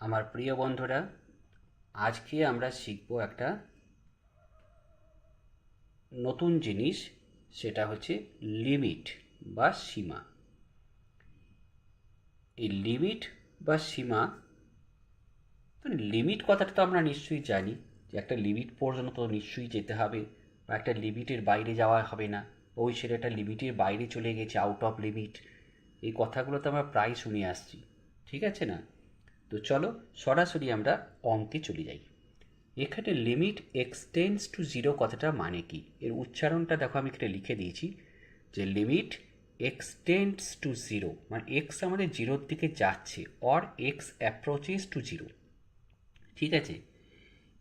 আমার প্রিয় বন্ধুরা, আজকে আমরা শিখব একটা নতুন জিনিস। সেটা হচ্ছে লিমিট বা সীমা। এই লিমিট বা সীমা, তো লিমিট কথাটা তো আমরা নিশ্চয়ই জানি যে একটা লিমিট পর্যন্ত তো নিশ্চয়ই যেতে হবে, বা একটা লিমিটের বাইরে যাওয়া হবে না। ওই ছেলেটা লিমিটের বাইরে চলে গেছে, আউট অফ লিমিট। এই কথাগুলো তো আমরা প্রায় শুনে আসছি, ঠিক আছে না? তো চলো সরাসরি আমরা অঙ্কে চলে যাই। এখানে লিমিট এক্সটেন্ডস টু জিরো কথাটা মানে কি? এর উচ্চারণটা দেখো, আমি এখানে লিখে দিয়েছি যে লিমিট এক্সটেন্ডস টু জিরো, মানে এক্স আমাদের জিরোর দিকে যাচ্ছে, or x approaches to zero. ঠিক আছে,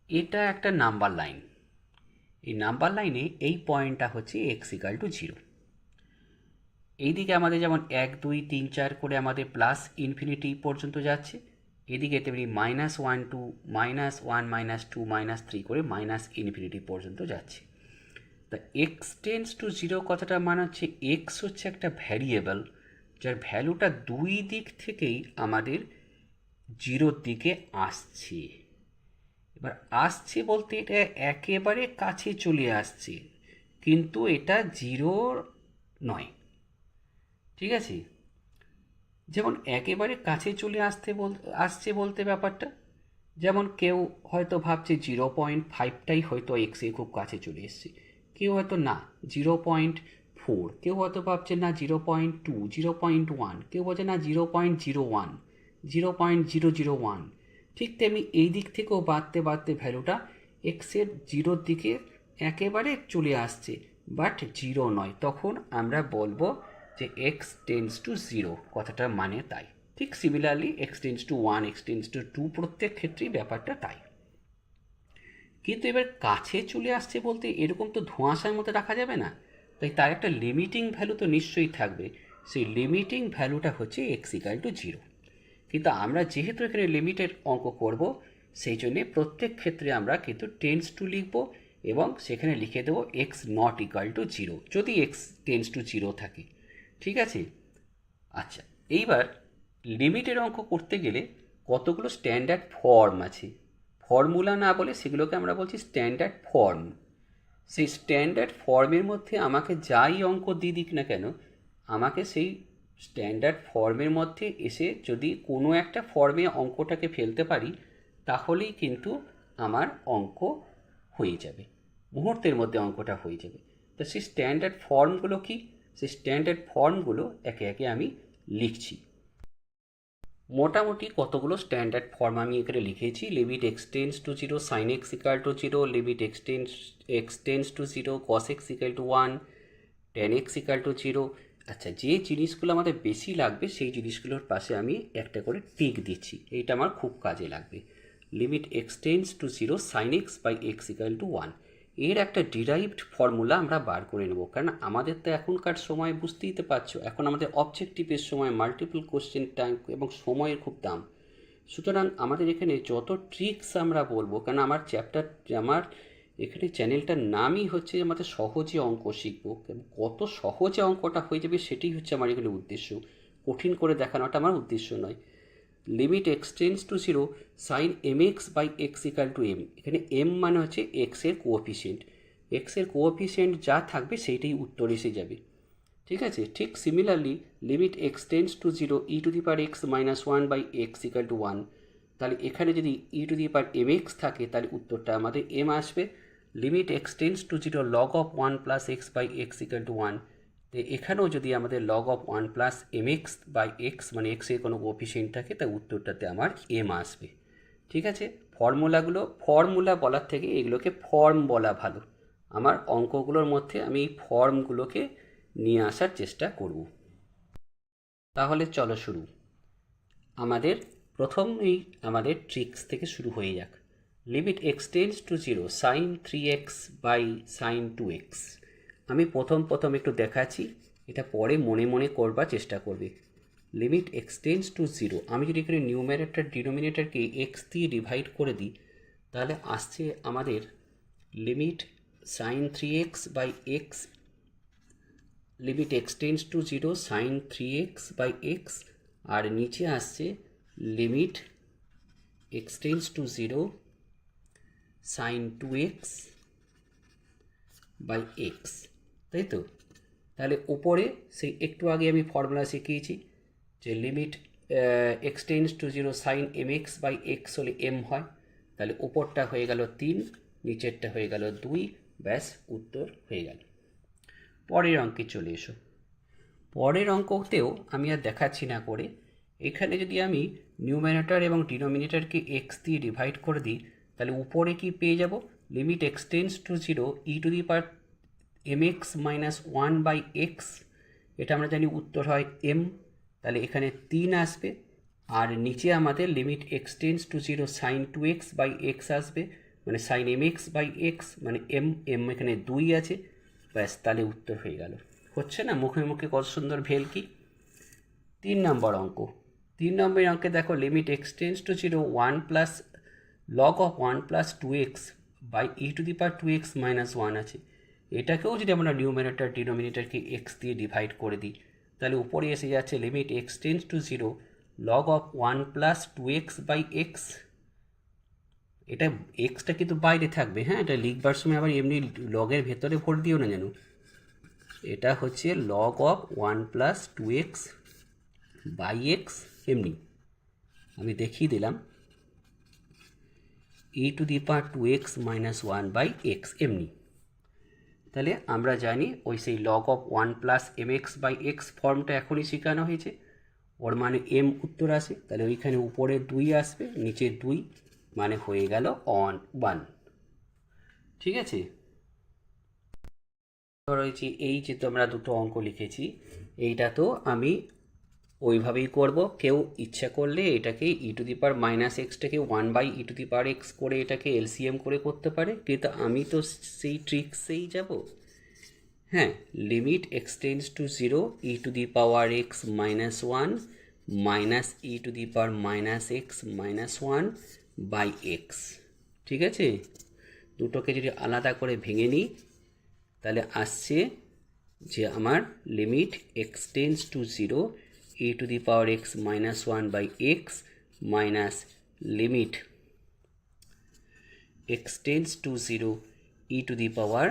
এটা একটা নাম্বার লাইন। এই নাম্বার লাইনে এই পয়েন্টটা হচ্ছে এক্স ইকাল টু জিরো। এইদিকে আমাদের যেমন 1 2 3 4 করে আমাদের প্লাস ইনফিনিটি পর্যন্ত যাচ্ছে, এদিকে তেমনি -1 2 -1 -2 -3 করে মাইনাস ইনফিনিটি পর্যন্ত যাচ্ছে। তা এক্স টেন্স টু জিরো কথাটা মানে হচ্ছে এক্স হচ্ছে একটা ভ্যারিয়েবল, যার ভ্যালুটা দুই দিক থেকেই আমাদের জিরোর দিকে আসছে। এবার আসছে বলতে এটা একেবারে কাছে চলে আসছে, কিন্তু এটা জিরো নয়। ঠিক আছে, যেমন একেবারে কাছে চলে আসছে বলতে ব্যাপারটা, যেমন কেউ হয়তো ভাবছে 0.5টাই হয়তো এক্সে খুব কাছে চলে এসছে, কেউ হয়তো না 0.4, কেউ হয়তো ভাবছে না 0.2, 0.1, কেউ বলছে না 0.01, 0.001। ঠিক তেমনি এই দিক থেকেও বাড়তে বাড়তে ভ্যালুটা এক্সের জিরোর দিকে একেবারে চলে আসছে, বাট জিরো নয়। তখন আমরা বলবো যে এক্স টেন্স টু জিরো, কথাটা মানে তাই। ঠিক similarly x tends to one, x tends to two, প্রত্যেক ক্ষেত্রেই ব্যাপারটা তাই। কিন্তু এবার কাছে চলে আসছে বলতে এরকম তো ধোঁয়াশার মধ্যে রাখা যাবে না, তাই তার একটা লিমিটিং ভ্যালু তো নিশ্চয়ই থাকবে। সেই লিমিটিং ভ্যালুটা হচ্ছে এক্স ইকাল টু জিরো। কিন্তু আমরা যেহেতু এখানে লিমিটের অঙ্ক করব, সেই জন্যে প্রত্যেক ক্ষেত্রে আমরা কিন্তু টেন্স টু লিখব, এবং সেখানে লিখে দেবো x not equal to zero, যদি এক্স টেন্স টু জিরো থাকে। ঠিক আছে? আচ্ছা, এইবার লিমিটের অঙ্ক করতে গেলে কতগুলো স্ট্যান্ডার্ড ফর্ম আছে। ফর্মুলা না বলে সেগুলোকে আমরা বলছি স্ট্যান্ডার্ড ফর্ম। সেই স্ট্যান্ডার্ড ফর্মের মধ্যে আমাকে যাই অঙ্ক দিয়ে দিক না কেন, আমাকে সেই স্ট্যান্ডার্ড ফর্মের মধ্যে এসে যদি কোনো একটা ফর্মে অঙ্কটাকে ফেলতে পারি, তাহলেই কিন্তু আমার অঙ্ক হয়ে যাবে, মুহূর্তের মধ্যে অঙ্কটা হয়ে যাবে। তো সেই স্ট্যান্ডার্ড ফর্মগুলো কি? সেই স্ট্যান্ডার্ড ফর্মগুলো একে একে আমি লিখছি। মোটামুটি কতগুলো স্ট্যান্ডার্ড ফর্ম আমি এখানে লিখেছি। Limit x tends to zero sine x equal to zero, limit x tends to zero cos x equal to one, tan x equal to zero. আচ্ছা, যে জিনিসগুলো আমাদের বেশি লাগবে সেই জিনিসগুলোর পাশে আমি একটা করে টিক দিচ্ছি, এইটা আমার খুব কাজে লাগবে। Limit x tends to zero sine x by x equal to one, এর একটা ডিরাইভড ফর্মুলা আমরা বার করে নেব, কারণ আমাদের তো এখনকার সময় বুঝতেই তো পারছো, এখন আমাদের অবজেক্টিভের সময়, মাল্টিপল কোশ্চেন টাইম এবং সময়ের খুব দাম। সুতরাং আমাদের এখানে যত ট্রিক্স আমরা বলবো, কারণ আমার এখানে চ্যানেলটার নামই হচ্ছে আমাদের সহজে অঙ্ক শিখবো, কত সহজে অঙ্কটা হয়ে যাবে সেটাই হচ্ছে আমার এখানে উদ্দেশ্য। কঠিন করে দেখানোটা আমার উদ্দেশ্য নয়। Limit x tends to zero sine m x by x equal to m, এখানে এম মানে হচ্ছে এক্সের কোঅফিসিয়েন্ট। এক্সের কোঅফিসিয়েন্ট যা থাকবে সেইটাই উত্তর এসে যাবে। ঠিক আছে, ঠিক similarly limit x tends to zero e to the power x minus one by x equal to one, তাহলে এখানে যদি e to the power m x থাকে তাহলে উত্তরটা আমাদের এম আসবে। Limit x tends to zero log of one plus x by x equal to one, তো এখানেও যদি আমাদের log of one plus m x by x মানে এক্সের কোনো কোএফিসিয়েন্ট থাকে, তাই উত্তরটাতে আমার এম আসবে। ঠিক আছে, ফর্মুলা বলার থেকে এগুলোকে ফর্ম বলা ভালো। আমার অঙ্কগুলোর মধ্যে আমি এই ফর্মগুলোকে নিয়ে আসার চেষ্টা করব। তাহলে চলো শুরু। আমাদের প্রথমেই আমাদের ট্রিক্স থেকে শুরু হয়ে যাক। Limit x tends to zero sine three x by sine two x. আমি প্রথম একটু দেখাচ্ছি, এটা পরে মনে মনে করবার চেষ্টা করবে। লিমিট এক্সটেন্স টু জিরো, আমি যদি এখানে নিউমারেটর ডিনোমিনেটরকে এক্স দিয়ে ডিভাইড করে দিই, তাহলে আসছে আমাদের limit sine three x by x, limit x tends to zero sine three x by x, আর নিচে আসছে limit x tends to zero sine 2x by x, তাই তো? তাহলে উপরে সেই একটু আগে আমি ফর্মুলা শিখিয়েছি যে limit x tends to zero sine mx by x হলে m হয়, তাহলে উপরটা হয়ে গেল 3, নিচেরটা হয়ে গেল 2, ব্যাস উত্তর হয়ে গেল। পরের অঙ্কে চলে এসো। পরের অঙ্কতেও আমি আর দেখাচ্ছি না করে, এখানে যদি আমি নিউমিনেটর এবং ডিনোমিনেটরকে এক্স দিয়ে ডিভাইড করে দিই, তাহলে উপরে কি পেয়ে যাব? Limit x tends to zero e to the power mx minus 1 by x, এটা আমরা জানি উত্তর হয় m, তাহলে এখানে 3 আসবে। আর নিচে আমাদের limit x tends to zero sine 2x by x আসবে, মানে সাইন mx বাই এক্স মানে m এখানে 2 আছে, ব্যাস তাহলে উত্তর হয়ে গেল। হচ্ছে না মুখে মুখে কত সুন্দর ভেলকি। 3 নম্বর অঙ্ক। 3 নম্বর অঙ্কে দেখো limit x tends to zero 1 plus log of 1 plus 2x by e to the power 2x minus 1 আছে। এটাকেও যদি আমরা নিউমিনেটর ডিনোমিনেটরকে এক্স দিয়ে ডিভাইড করে দিই, তাহলে উপরে এসে যাচ্ছে limit x tends to zero log of 1 plus 2x by x. এটা এক্সটা কিন্তু বাইরে থাকবে, হ্যাঁ, এটা লিখবার সময় আবার এমনি লগের ভেতরে ভোট দিও না যেন। এটা হচ্ছে log of 1 plus 2x by x, এমনি আমি দেখিয়ে দিলাম e to the power 2x minus 1 by x, এমনি। তাহলে আমরা জানি ওই সেই log of 1 plus mx by x ফর্মটা এখনই শেখানো হয়েছে, ওর মানে m উত্তর আসে, তাহলে ওইখানে উপরে 2 আসবে, নিচে 2, মানে হয়ে গেল 1। ঠিক আছে, রয়েছে এই যে তোমরা দুটো অঙ্ক লিখেছি, এইটা তো আমি ওইভাবেই করব। কেউ ইচ্ছা করলে এটাকে e to the power minus এক্সটাকে 1 by e to the power x করে এটাকে এলসিএম করে করতে পারে, কিন্তু আমি তো সেই ট্রিক্সেই যাব। হ্যাঁ, limit x tends to zero e to the power x minus 1 minus e to the power minus x minus 1 by x. ঠিক আছে, দুটোকে যদি আলাদা করে ভেঙে নিই, তাহলে আসছে যে আমার limit x tends to zero e to the power x minus 1 by x minus limit x tends to zero e to the power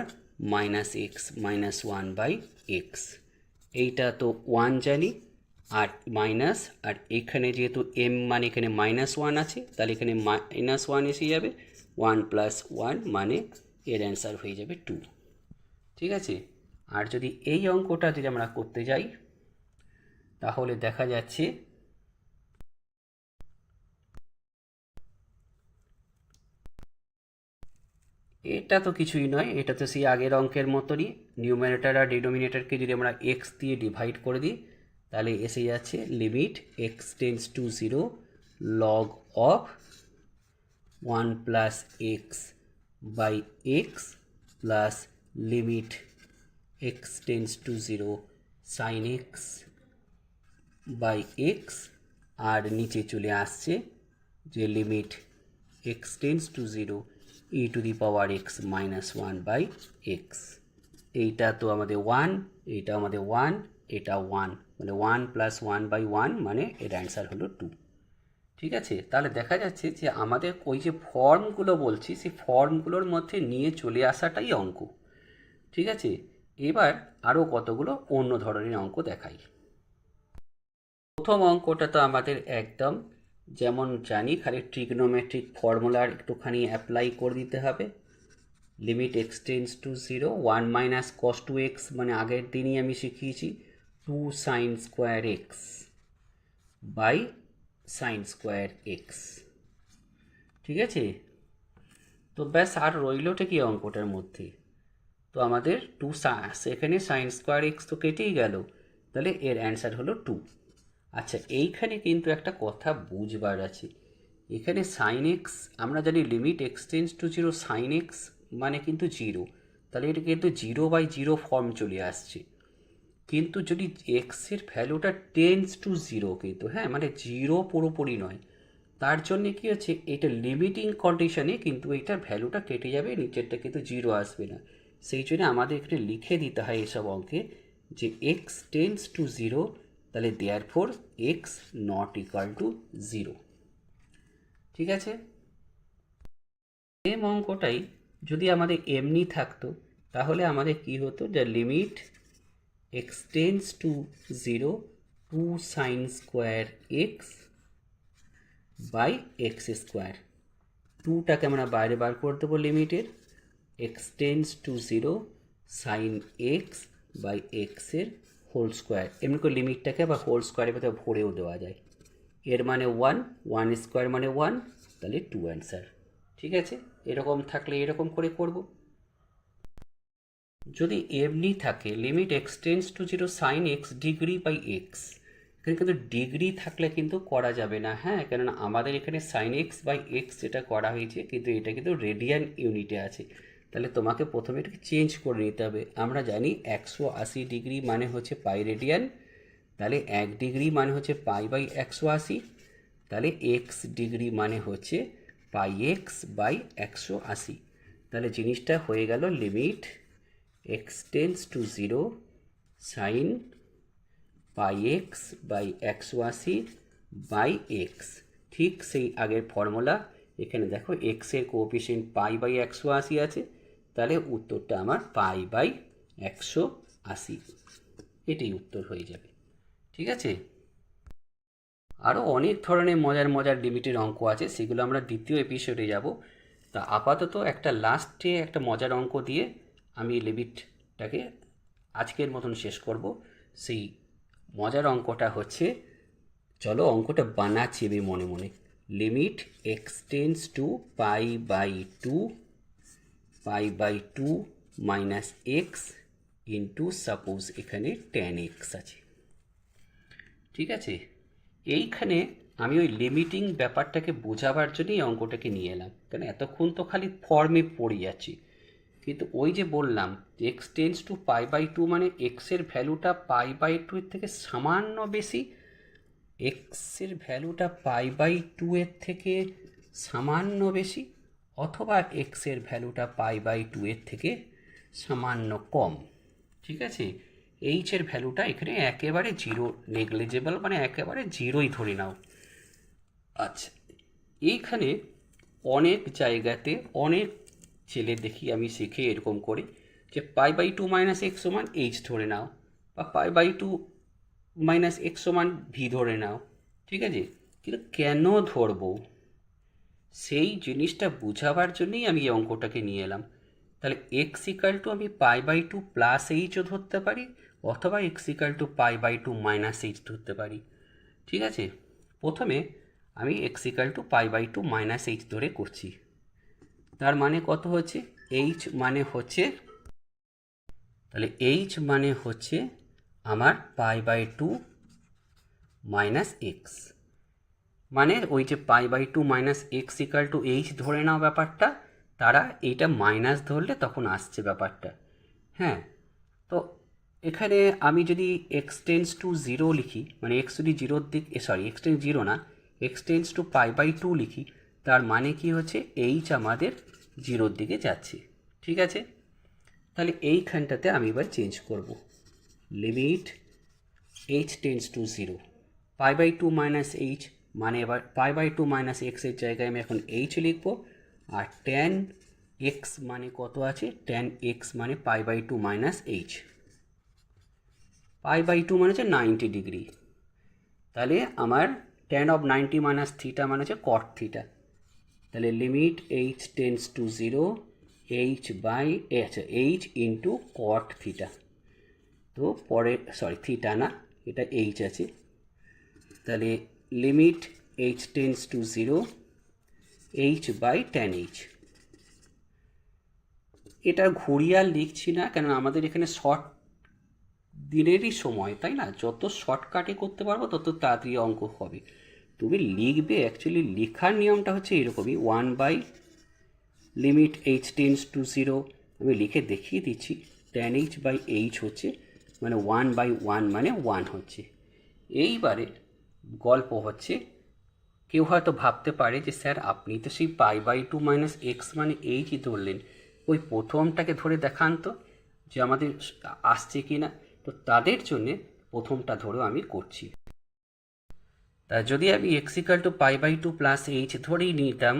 minus x minus 1 by x. এইটা তো 1 জানি, আর মাইনাস, আর এখানে যেহেতু m মানে এখানে মাইনাস 1 আছে, তাহলে এখানে মাইনাস 1 এসে যাবে, 1 প্লাস 1 মানে এর অ্যান্সার হয়ে যাবে 2। ঠিক আছে, আর যদি এই অঙ্কটা যদি আমরা করতে যাই, তাহলে দেখা যাচ্ছে এটা তো কিছুই নয়, এটা তো সেই আগের অঙ্কের মতনই, নিউমিনেটর আর ডিনোমিনেটরকে যদি আমরা এক্স দিয়ে ডিভাইড করে দিই, তাহলে এসে যাচ্ছে limit x tends to zero log of 1 plus x by x plus limit x tends to zero sine x by x, আর নিচে চলে আসছে যে limit x tends to zero e to the power x minus 1 by x. এইটা তো আমাদের 1, এইটা আমাদের 1, এটা 1, মানে 1 প্লাস 1 বাই 1 মানে এর অ্যান্সার হলো 2। ঠিক আছে, তাহলে দেখা যাচ্ছে যে আমাদের ওই যে ফর্মগুলো বলছি, সেই ফর্মগুলোর মধ্যে নিয়ে চলে আসাটাই অঙ্ক। ঠিক আছে, এবার আরও কতগুলো অন্য ধরনের অঙ্ক দেখাই। প্রথম অঙ্কটা তো আমাদের একদম যেমন জানি, খালি ট্রিগনোমেট্রিক ফর্মুলার একটুখানি অ্যাপ্লাই করে দিতে হবে। Limit x tends to zero 1 minus cos 2x, মানে আগের দিনই আমি শিখিয়েছি 2 sine square x by sine square x. ঠিক আছে, তো ব্যাস আর রইলটা কি অঙ্কটার মধ্যে, তো আমাদের 2 সেখানে সাইন স্কোয়ার এক্স তো কেটেই গেল, তাহলে এর অ্যান্সার হলো 2। আচ্ছা, এইখানে কিন্তু একটা কথা বুঝবার আছে, এখানে সাইন এক্স আমরা জানি limit x tends to zero sine x মানে কিন্তু জিরো, তাহলে এটা কিন্তু 0 বাই 0 ফর্ম চলে আসছে। কিন্তু যদি এক্সের ভ্যালুটা টেন্স টু জিরো, কিন্তু হ্যাঁ মানে জিরো পুরোপুরি নয়, তার জন্যে কী হচ্ছে, এটা লিমিটিং কন্ডিশনে কিন্তু এইটার ভ্যালুটা কেটে যাবে, নিচেরটা কিন্তু জিরো আসবে না। সেই জন্য আমাদের এখানে লিখে দিতে হয় এসব অঙ্কে যে এক্স টেন্স টু জিরো, তাহলে therefore x not equal to zero. ঠিক আছে, সেম অঙ্কটাই যদি আমাদের এমনি থাকতো তাহলে আমাদের কি হতো, যে limit x tends to 0 two sine square x by x square, টুটাকে আমরা বাইরে বার করে দেবো লিমিটের, x tends to 0 sine x by এক্সের হোল স্কোয়ার, এমনি করে লিমিটটাকে আবার হোল স্কোয়ারের ভেতরে ভরেও দেওয়া যায়, এর মানে 1 স্কোয়ার মানে 1, তাহলে 2 অ্যান্সার। ঠিক আছে, এরকম থাকলে এরকম করে করব। যদি এমনি থাকে limit x tends to 0 sine x degree by x, এখানে কিন্তু ডিগ্রি থাকলে কিন্তু করা যাবে না, হ্যাঁ, কেননা আমাদের এখানে সাইন এক্স বাই এক্স যেটা করা হয়েছে কিন্তু এটা কিন্তু রেডিয়ান ইউনিটে আছে, তাহলে তোমাকে প্রথমে এটাকে চেঞ্জ করে নিতে হবে। আমরা জানি 180 ডিগ্রি মানে হচ্ছে পাই রেডিয়ান, তাহলে 1 ডিগ্রি মানে হচ্ছে পাই বাই 180, তাহলে এক্স ডিগ্রি মানে হচ্ছে পাই এক্স বাই 180, তাহলে জিনিসটা হয়ে গেল limit x tends to 0 sine pi x by 180 by x. ঠিক সেই আগের ফর্মুলা, এখানে দেখো এক্সের কোএফিসিয়েন্ট পাই বাই 180 আছে, তাহলে উত্তরটা আমার পাই বাই 180, এটাই উত্তর হয়ে যাবে। ঠিক আছে, আরও অনেক ধরনের মজার মজার লিমিটের অঙ্ক আছে, সেগুলো আমরা দ্বিতীয় এপিসোডে যাব। তা আপাতত একটা লাস্টে একটা মজার অঙ্ক দিয়ে আমি লিমিটটাকে আজকের মতন শেষ করব। সেই মজার অঙ্কটা হচ্ছে, চলো অঙ্কটা বানাচ্ছি আমি মনে মনে। Limit x tends to pi by two minus x into suppose এখানে tan x আছে। ঠিক আছে, এইখানে আমি ওই লিমিটিং ব্যাপারটাকে বোঝাবার জন্যই অঙ্কটাকে নিয়ে এলাম, কারণ এতক্ষণ তো খালি ফর্মে পড়ে যাচ্ছি, কিন্তু ওই যে বললাম x tends to pi by two মানে এক্সের ভ্যালুটা পাই বাই টু এর থেকে সামান্য বেশি, এক্সের ভ্যালুটা পাই বাই টু এর থেকে সামান্য বেশি, অথবা এক্সের ভ্যালুটা পাই বাই টু এর থেকে সামান্য কম। ঠিক আছে, এইচের ভ্যালুটা এখানে একেবারে জিরো, নেগলিজেবল মানে একেবারে জিরোই ধরে নাও। আচ্ছা, এইখানে অনেক জায়গাতে অনেক ছেলে দেখি আমি শিখে এরকম করে যে pi by two minus x সমান এইচ ধরে নাও, বা pi by two minus x সমান ভি ধরে নাও। ঠিক আছে, কিন্তু কেন ধরবো সেই জিনিসটা বোঝাবার জন্যই আমি এই অঙ্কটাকে নিয়ে এলাম। তাহলে এক্স ইকাল টু আমি পাই বাই টু প্লাস এইচও ধরতে পারি, অথবা x equal to pi by two minus h ধরতে পারি। ঠিক আছে, প্রথমে আমি x equal to pi by two minus h ধরে করছি, তার মানে কত হচ্ছে, এইচ মানে হচ্ছে, তাহলে এইচ মানে হচ্ছে আমার pi by two minus x, মানে ওই যে pi by two minus x equal to h ধরে নাও ব্যাপারটা, তারা এইটা মাইনাস ধরলে তখন আসছে ব্যাপারটা। হ্যাঁ, তো এখানে আমি যদি এক্স টেন্স টু 0 লিখি, মানে এক্স যদি জিরোর দিক, সরি এক্স টেন্স 0 না, x tends to pi by two লিখি, তার মানে কি হচ্ছে এইচ আমাদের জিরোর দিকে যাচ্ছে। ঠিক আছে, তাহলে এইখানটাতে আমি এবার চেঞ্জ করব, limit h tends to 0 pi by two minus h, মানে এবার পাই বাই টু মাইনাস এক্সের জায়গায় আমি এখন এইচ লিখব, আর ট্যান এক্স মানে কত আছে, ট্যান এক্স মানে pi by two minus h, pi by two মানে হচ্ছে 90 ডিগ্রি, তাহলে আমার ট্যান অফ 90 মাইনাস থিটা মানে হচ্ছে কট থিটা, তাহলে limit h tends to 0 h by আচ্ছা এইচ ইন্টু কট থিটা, তো পরে সরি থিটা না, এটা এইচ আছে, তাহলে limit h tends to 0 h by tan h. এটা ঘুরিয়ে লিখছি না, কেন আমাদের এখানে শর্ট দিনেরই সময়, তাই না, যত শর্টকাটে করতে পারবো তত তাড়াতাড়ি অঙ্ক হবে। তুমি লিখবে, অ্যাকচুয়ালি লেখার নিয়মটা হচ্ছে এরকমই, 1 by limit h tends to 0, আমি লিখে দেখিয়ে দিচ্ছি, ট্যান এইচ বাই এইচ হচ্ছে মানে 1 বাই 1 মানে 1 হচ্ছে। এইবারে গল্প হচ্ছে, কেউ হয়তো ভাবতে পারে যে স্যার আপনি তো সেই pi by two minus x মানে এইচই ধরলেন, ওই প্রথমটাকে ধরে দেখান তো যে আমাদের আসছে কি না, তো তাদের জন্যে প্রথমটা ধরেও আমি করছি। তা যদি আমি x=π/2 প্লাস এইচ ধরেই নিতাম,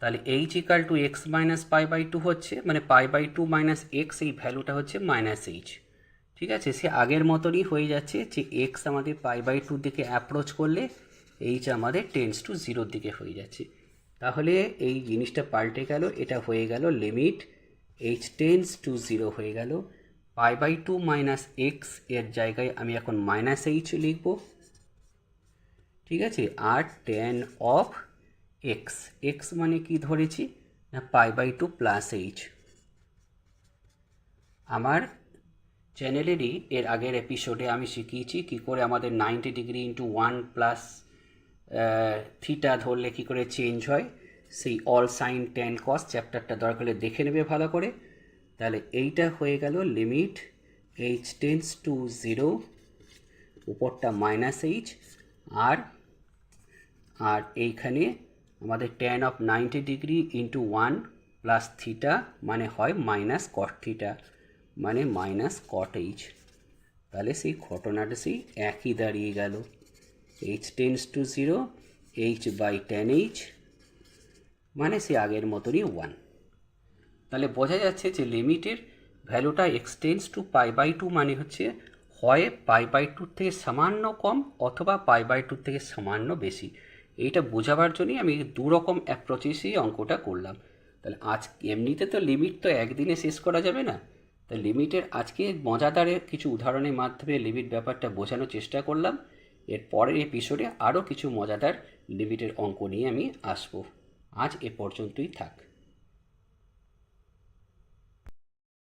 তাহলে h=x-π/2 হচ্ছে, মানে π/2 মাইনাস এক্স, এই ভ্যালুটা হচ্ছে -h। ঠিক আছে, সে আগের মতনই হয়ে যাচ্ছে যে এক্স আমাদের π/2 দিকে অ্যাপ্রোচ করলে এইচ আমাদের টেন্স টু 0 দিকে হয়ে যাচ্ছে। তাহলে এই জিনিসটা পাল্টে গেল, এটা হয়ে গেল লিমিট এইচ টেন্স টু 0 হয়ে গেল। π/2 মাইনাস এক্স এর জায়গায় আমি এখন -h লিখব। ঠিক আছে, আর tan অফ এক্স, এক্স মানে কি ধরেছি না π/2 প্লাস এইচ। আমার চ্যানেলেরই এর আগের এপিসোডে আমি শিখিয়েছি কী করে আমাদের 90 ডিগ্রি ইন্টু 1 প্লাস থিটা ধরলে কী করে চেঞ্জ হয়। সেই অল সাইন ট্যান কস চ্যাপ্টারটা দরকার হলে দেখে নেবে ভালো করে। তাহলে এইটা হয়ে গেল লিমিট এইচ টেন্স টু 0, উপরটা -h, আর এইখানে আমাদের tan of 90 degree into 1 plus theta মানে হয় মাইনাস কট থিটা, মানে মাইনাস কট এইচ। তাহলে সেই ঘটনাটা সেই একই দাঁড়িয়ে গেল, H tends to 0, h/tan h, মানে সে আগের মতনই 1। তাহলে বোঝা যাচ্ছে যে লিমিটের ভ্যালুটা এক্স টেন্স টু π/2 মানে হচ্ছে হয় π/2 থেকে সামান্য কম অথবা π/2 থেকে সামান্য বেশি। এইটা বোঝাবার জন্যই আমি দু রকম অ্যাপ্রোচেসই অঙ্কটা করলাম। তাহলে আজ এমনিতে তো লিমিট তো একদিনে শেষ করা যাবে না, তাই লিমিটের আজকে মজাদারের কিছু উদাহরণের মাধ্যমে লিমিট ব্যাপারটা বোঝানোর চেষ্টা করলাম। এর পরের এপিসোডে আরও কিছু মজাদার লিমিটের অঙ্ক নিয়ে আমি আসবো। আজ এ পর্যন্তই থাক।